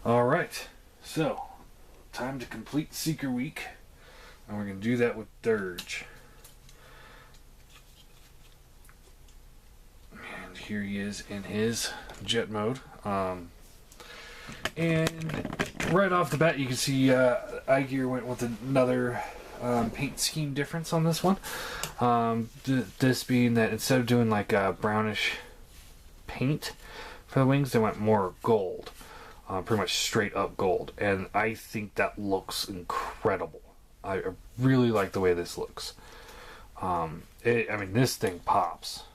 Alright, so time to complete Seeker Week, and we're going to do that with Dirge. And here he is in his jet mode. And right off the bat you can see Igear went with another paint scheme difference on this one. This being that instead of doing like a brownish paint for the wings, they went more gold. Pretty much straight up gold, and I think that looks incredible. I really like the way this looks. I mean, this thing pops.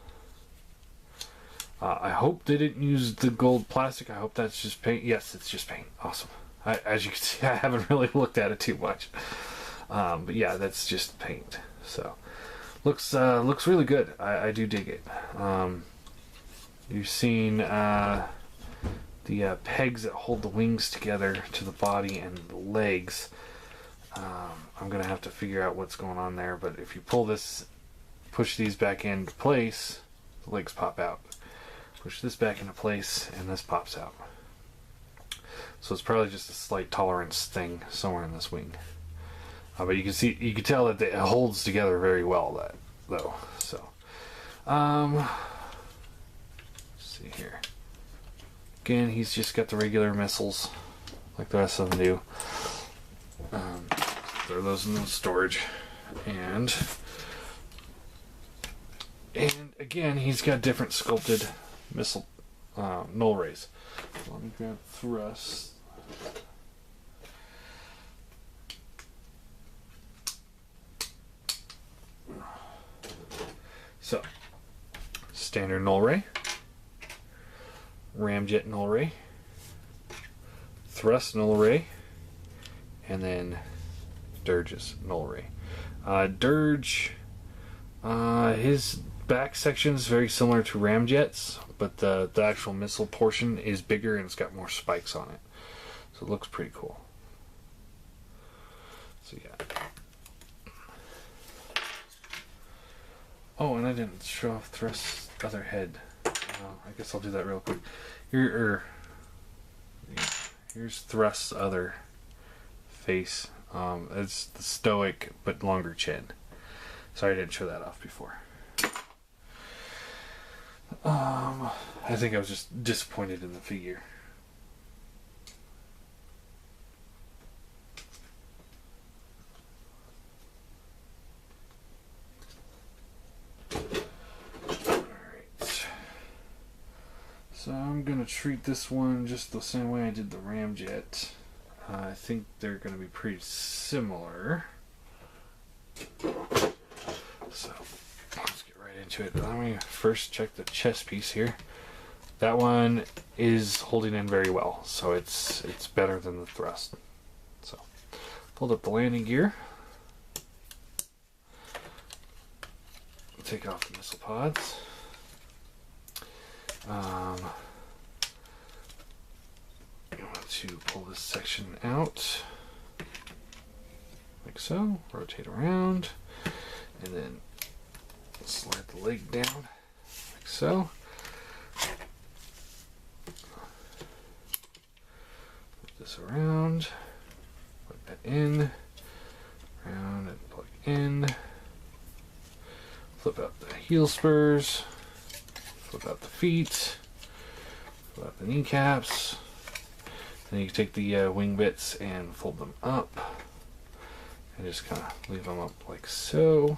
I hope they didn't use the gold plastic. I hope that's just paint. Yes, it's just paint. Awesome. As you can see, I haven't really looked at it too much. But yeah, that's just paint. So looks really good. I do dig it. You've seen the pegs that hold the wings together to the body and the legs. I'm gonna have to figure out what's going on there, but if you pull this, push these back into place, the legs pop out. Push this back into place and this pops out. So it's probably just a slight tolerance thing somewhere in this wing. But you can tell that it holds together very well, though. So let's see here. Again, he's just got the regular missiles, like the rest of them do. Throw those in the storage, and again, he's got different sculpted missile null rays. Let me grab thrust. So, standard null ray. Ramjet null ray, thrust null ray, and then Dirge's null ray. Dirge, his back section is very similar to Ramjet's, but the actual missile portion is bigger and it's got more spikes on it. So it looks pretty cool. So yeah. Oh, and I didn't show off Thrust's other head. I guess I'll do that real quick. Here's Thrust's other face. It's the stoic but longer chin. Sorry I didn't show that off before. I think I was just disappointed in the figure. So I'm going to treat this one just the same way I did the Ramjet. I think they're going to be pretty similar. So let's get right into it. Let me first check the chest piece here. That one is holding in very well, so it's better than the thrust. So pulled up the landing gear. Take off the missile pods. I want to pull this section out like so, rotate around, and then slide the leg down like so. Flip this around, plug that in, around and plug in, flip out the heel spurs, flip out the feet, flip out the kneecaps. Then you can take the wing bits and fold them up and just kind of leave them up like so.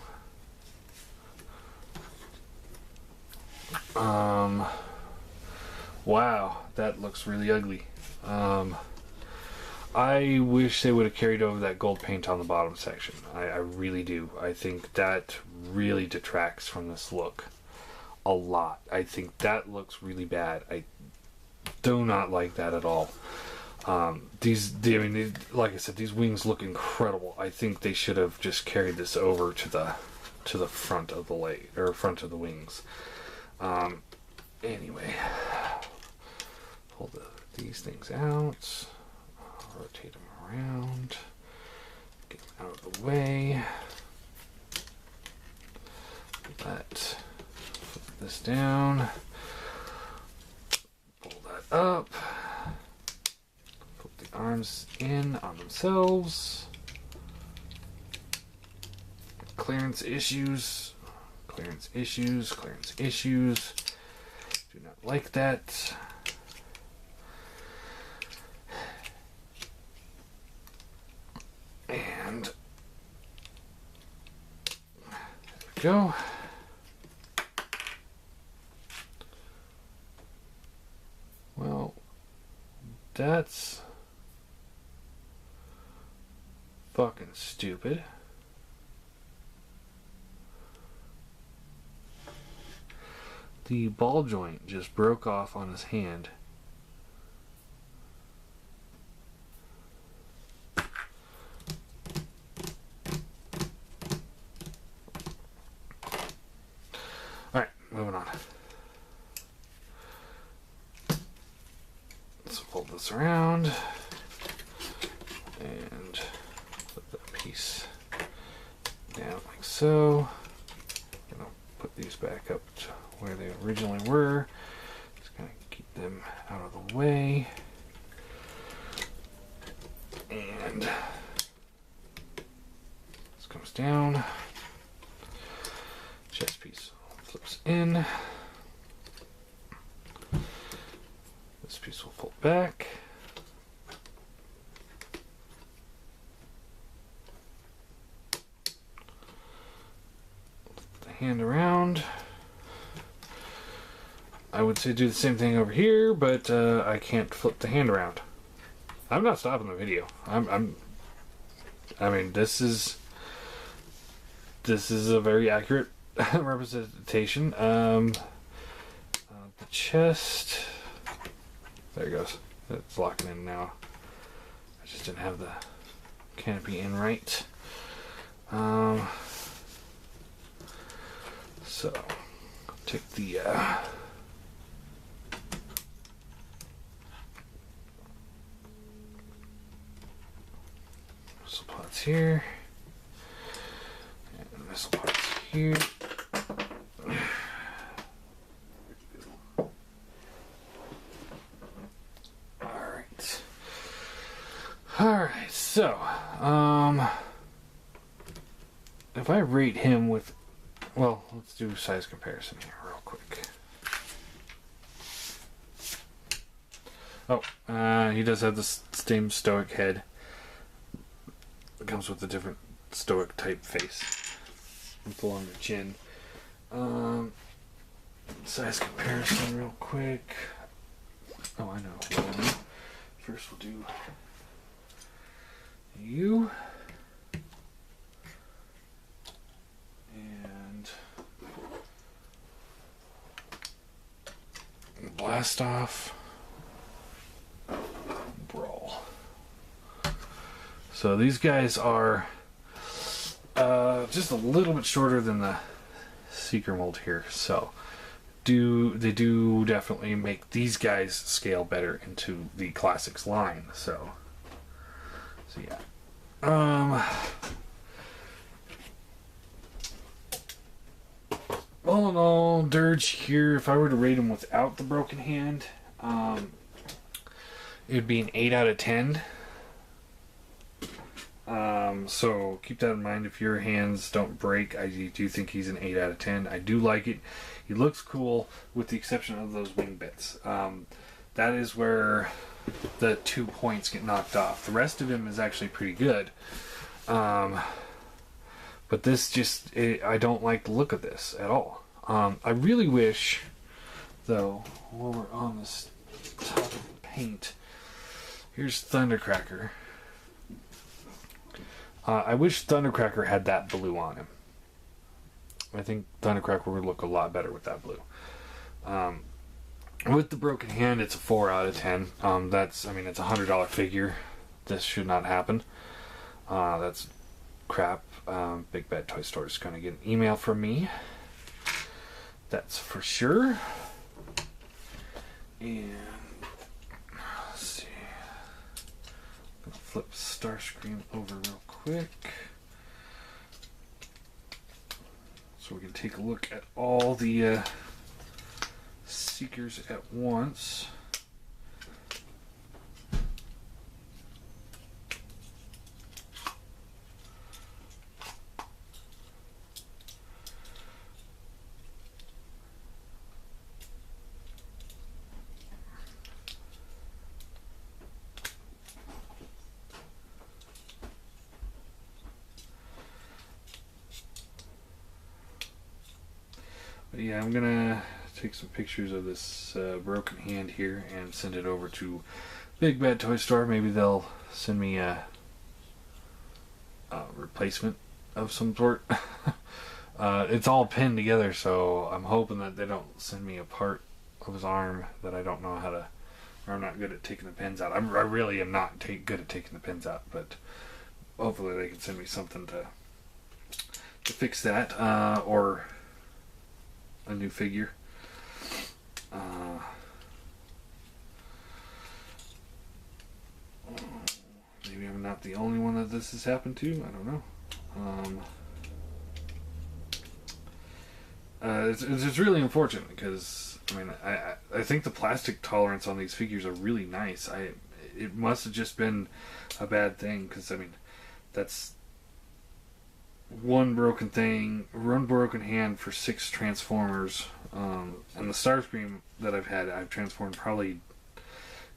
Wow, that looks really ugly. I wish they would have carried over that gold paint on the bottom section. I really do. I think that really detracts from this look a lot. I think that looks really bad. I do not like that at all. Like I said, these wings look incredible. I think they should have just carried this over to the front of the leg, or front of the wings. Anyway, pull these things out, rotate them around, get them out of the way. Flip this down, pull that up, flip arms in on themselves. Clearance issues. Clearance issues. Clearance issues. Do not like that. And there we go. Well, that's fucking stupid. The ball joint just broke off on his hand. Alright, moving on. Let's fold this around and put that piece down like so. I'm gonna put these back up to where they originally were. Just gonna keep them out of the way. And this comes down. Chest piece flips in. This piece will fold back. Flip the hand around. I would say do the same thing over here, but I can't flip the hand around. I'm not stopping the video. I mean, this is a very accurate representation. The chest. There it goes. It's locking in now. I just didn't have the canopy in right. So take the missile pods here, and missile pods here. Alright, so, if I rate him with, well, let's do size comparison here real quick. Oh, he does have the same stoic head. It comes with a different stoic type face. And full on the chin. Size comparison real quick. Oh, I know. First we'll do you and blast off, brawl. So these guys are just a little bit shorter than the Seeker mold here, so they do definitely make these guys scale better into the Classics line. So yeah. All in all, Dirge here, if I were to rate him without the broken hand, it would be an 8 out of 10. So keep that in mind. If your hands don't break, I do think he's an 8 out of 10. I do like it. He looks cool, with the exception of those wing bits. That is where the 2 points get knocked off. The rest of him is actually pretty good. But this just, I don't like the look of this at all. I really wish, though, while we're on this top of the paint, here's Thundercracker. I wish Thundercracker had that blue on him. I think Thundercracker would look a lot better with that blue. With the broken hand, it's a 4 out of 10. It's a $100 figure. This should not happen. That's crap. Big Bad Toy Store is going to get an email from me. That's for sure. And let's see. I'm going to flip Starscream over real quick, so we can take a look at all the Seekers at once. But yeah, I'm gonna take some pictures of this broken hand here and send it over to Big Bad Toy Store. Maybe they'll send me a replacement of some sort. It's all pinned together, so I'm hoping that they don't send me a part of his arm that I don't know how to, or I'm not good at taking the pins out. I really am not good at taking the pins out, but hopefully they can send me something to fix that, or a new figure. Maybe I'm not the only one that this has happened to. I don't know. It's really unfortunate because I mean I think the plastic tolerance on these figures are really nice. It must have just been a bad thing because I mean that's one broken hand for 6 Transformers, and the Starscream that I've transformed probably a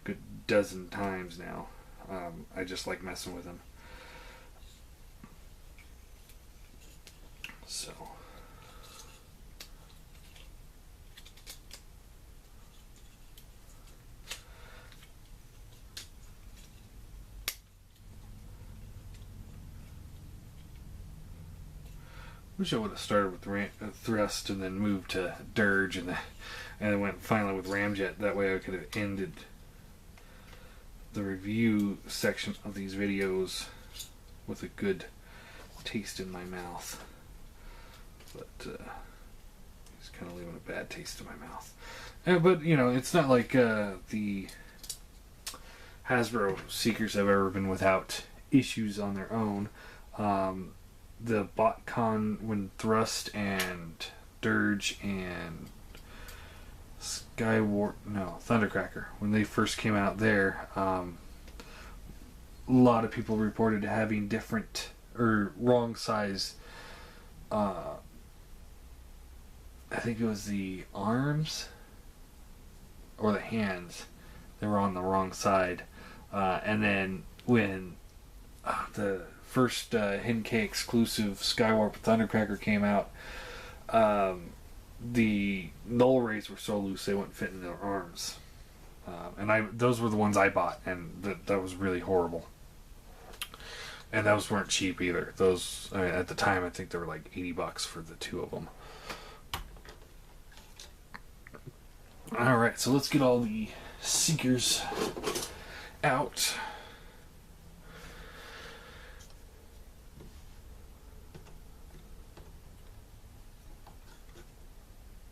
good dozen times now. I just like messing with him. So. Wish I would have started with Thrust and then moved to Dirge and then went finally with Ramjet. That way I could have ended the review section of these videos with a good taste in my mouth. But he's kind of leaving a bad taste in my mouth. But, you know, it's not like the Hasbro Seekers have ever been without issues on their own. The BotCon, when Thrust and Dirge and Thundercracker, when they first came out there, a lot of people reported having different or wrong size. I think it was the arms or the hands. They were on the wrong side, and then when the first Henkei exclusive Skywarp Thundercracker came out, the null rays were so loose they wouldn't fit in their arms, and those were the ones I bought, and that was really horrible. And those weren't cheap either. Those at the time I think they were like $80 for the 2 of them. All right, so let's get all the Seekers out.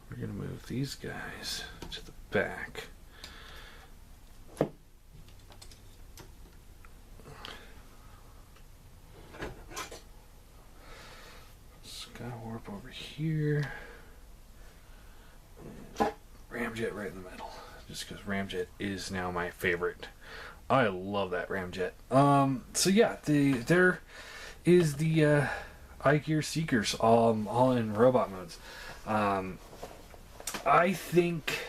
We're going to move these guys to the back. Skywarp over here. Ramjet right in the middle. Just because Ramjet is now my favorite. I love that Ramjet. So yeah, there is the Igear Seekers all in robot modes. I think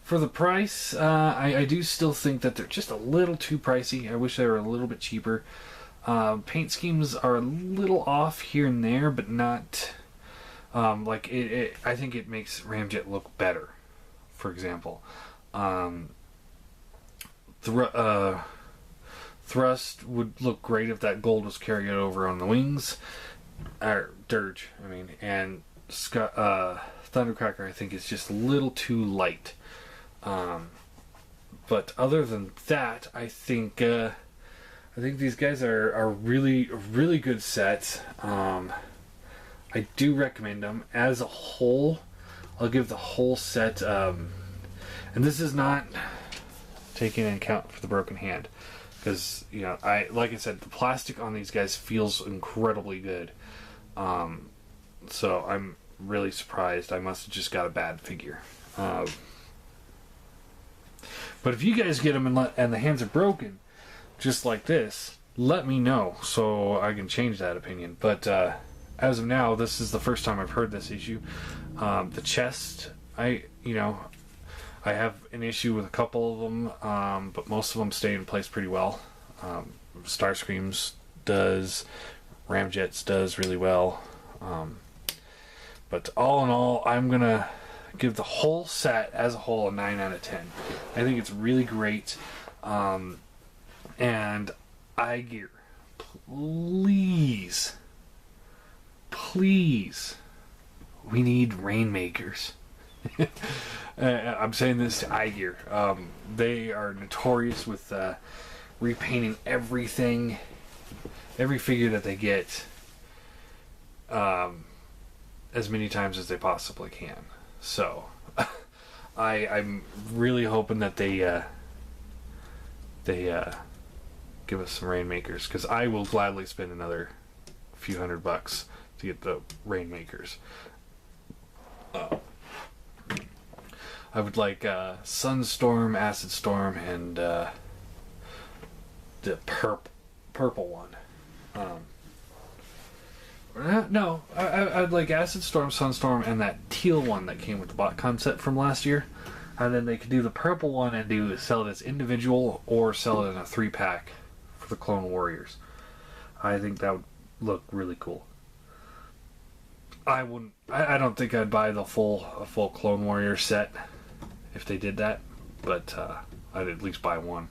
for the price, I do still think that they're just a little too pricey. I wish they were a little bit cheaper. Paint schemes are a little off here and there, but not like it. I think it makes Ramjet look better. For example, Thrust would look great if that gold was carried over on the wings. Or Dirge, I mean, and Thundercracker, I think, is just a little too light. But other than that, I think these guys are really good sets. I do recommend them as a whole. I'll give the whole set, and this is not taking into account for the broken hand, because like I said, the plastic on these guys feels incredibly good. So I'm really surprised. I must have just got a bad figure. But if you guys get them and the hands are broken, just like this, let me know so I can change that opinion. But as of now, this is the first time I've heard this issue. The chest, I have an issue with a couple of them, but most of them stay in place pretty well. Starscream's does, Ramjet's does really well. But all in all, I'm going to give the whole set as a whole a 9 out of 10. I think it's really great. And Igear, please, we need rainmakers. I'm saying this to Igear. They are notorious with repainting everything, every figure that they get, as many times as they possibly can. So, I'm really hoping that they give us some rainmakers, because I will gladly spend another few $100 to get the rainmakers. I would like Sunstorm, Acid Storm, and the purple one. No, I'd like Acid Storm, Sunstorm, and that teal one that came with the BotCon set from last year. And then they could do the purple one and sell it as individual, or sell it in a 3-pack for the Clone Warriors. I think that would look really cool. I don't think I'd buy a full Clone Warrior set if they did that, but I'd at least buy one.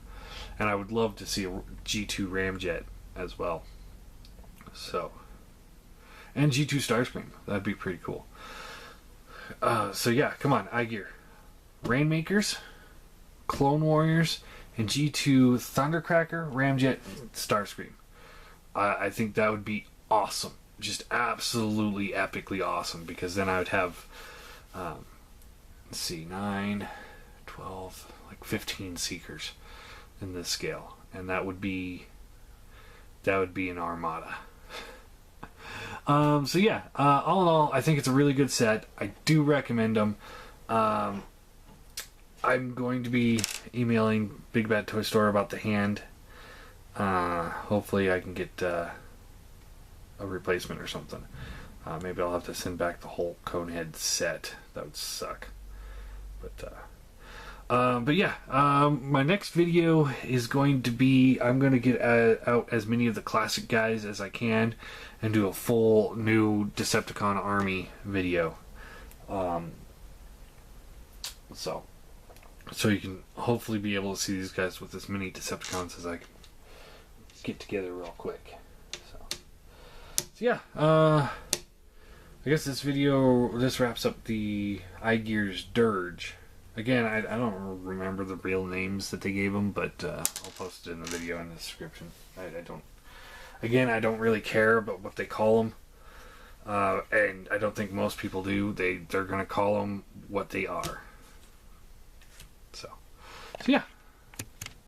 And I would love to see a G2 Ramjet as well. So, and G2 Starscream, that'd be pretty cool. So yeah, come on, Igear. Rainmakers, Clone Warriors, and G2 Thundercracker, Ramjet, Starscream. I think that would be awesome. Just absolutely epically awesome, because then I would have, let's see, 9, 12, like 15 Seekers in this scale. And that would be an armada. So yeah, all in all, I think it's a really good set. I do recommend them. I'm going to be emailing Big Bad Toy Store about the hand. Hopefully I can get a replacement or something. Maybe I'll have to send back the whole Conehead set. That would suck. But yeah, my next video is going to be, I'm going to get out as many of the classic guys as I can and do a full new Decepticon army video. So you can hopefully be able to see these guys with as many Decepticons as I can get together real quick. So yeah, I guess this wraps up the Igear's Dirge. Again, I don't remember the real names that they gave them, but I'll post it in the video in the description. I don't really care about what they call them, and I don't think most people do. They're going to call them what they are. So yeah.